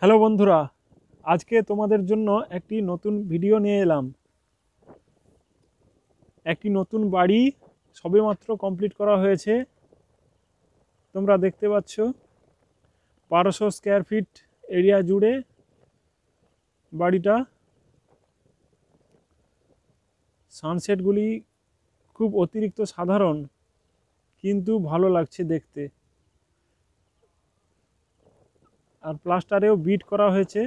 Hello বন্ধুরা, আজকে তোমাদের জন্য একটি নতুন ভিডিও নিয়ে এলাম। একটি নতুন বাড়ি সবেমাত্র কমপ্লিট করা হয়েছে। তোমরা দেখতে পাচ্ছ 1200 স্কোয়ার ফিট এরিয়া জুড়ে বাড়িটা। সানসেটগুলি খুব অতিরিক্ত সাধারণ, কিন্তু ভালো লাগছে দেখতে। আর প্লাস্টারেও বিট করা হয়েছে।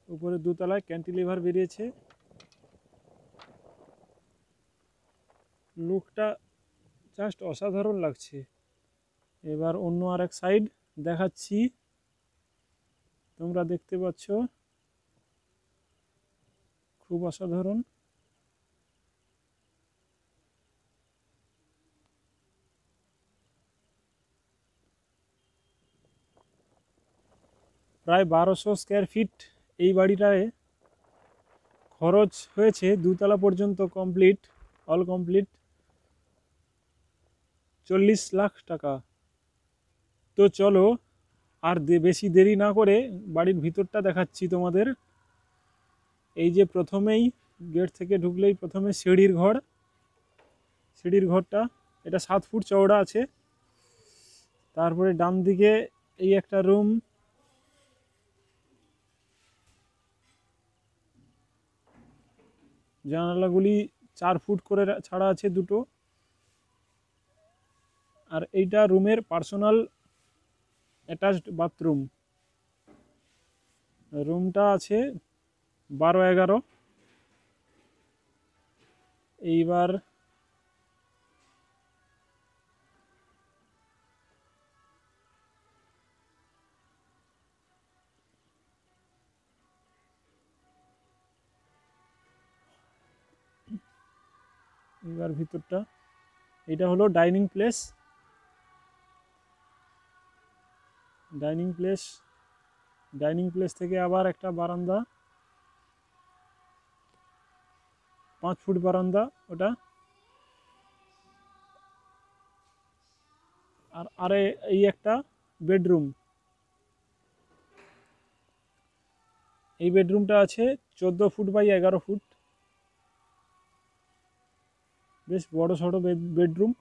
উপরে দোতলায় ক্যান্টিলিভার বেরিয়েছে। লুকটা জাস্ট অসাধারণ লাগছে। এবার অন্য আরেক সাইড দেখাচ্ছি। তোমরা দেখতে পাচ্ছ খুব অসাধারণ। প্রায় 1200 স্কোয়ার ফিট এই বাড়িটায় খরচ হয়েছে দুতলা পর্যন্ত কমপ্লিট, অল কমপ্লিট 40 লাখ টাকা। তো চলো আর বেশি দেরি না করে বাড়ির ভিতরটা দেখাচ্ছি তোমাদের। এই যে প্রথমেই গেট থেকে ঢুকলেই প্রথমে সিঁড়ির ঘর। সিঁড়ির ঘরটা এটা 7 ফুট চওড়া আছে। তারপরে ডান দিকে এই একটা রুম, জানালাগুলি 4 ফুট করে ছাড়া আছে দুটো। আর এইটা রুমের পার্সোনাল অ্যাটাচড বাথরুম। রুমটা আছে 12-11। এইবার ভিতরটা, এটা হলো ডাইনিং প্লেস। ডাইনিং প্লেস থেকে আবার একটা বারান্দা, 5 ফুট বারান্দা ওটা। আর আরে এই একটা বেডরুম। এই বেডরুমটা আছে 14 ফুট বাই 11 ফুট। বেশ বড় সড়ো বেডরুম।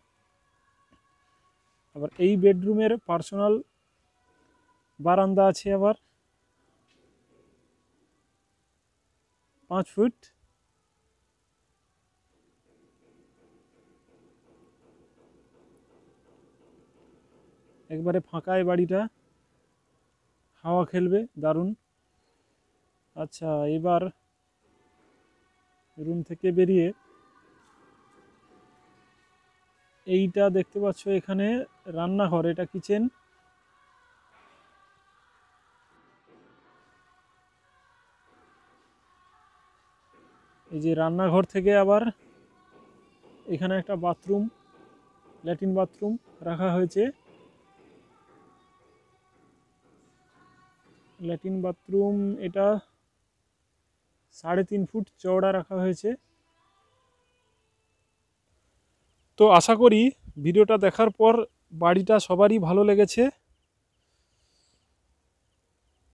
আবার এই বেডরুমের পার্সোনাল বারান্দা আছে আবার 5 ফুট। একবারে ফাঁকা এই বাড়িটা, হাওয়া খেলবে দারুণ। আচ্ছা, এবার রুম থেকে বেরিয়ে এইটা দেখতে পাচ্ছ, এখানে রান্নাঘর, এটা কিচেন। এই যে রান্নাঘর থেকে আবার এখানে একটা বাথরুম, ল্যাট্রিন বাথরুম রাখা হয়েছে। ল্যাট্রিন বাথরুম এটা 3.5 ফুট চওড়া রাখা হয়েছে। তো আশা করি ভিডিওটা দেখার পর বাড়িটা সবারই ভালো লেগেছে।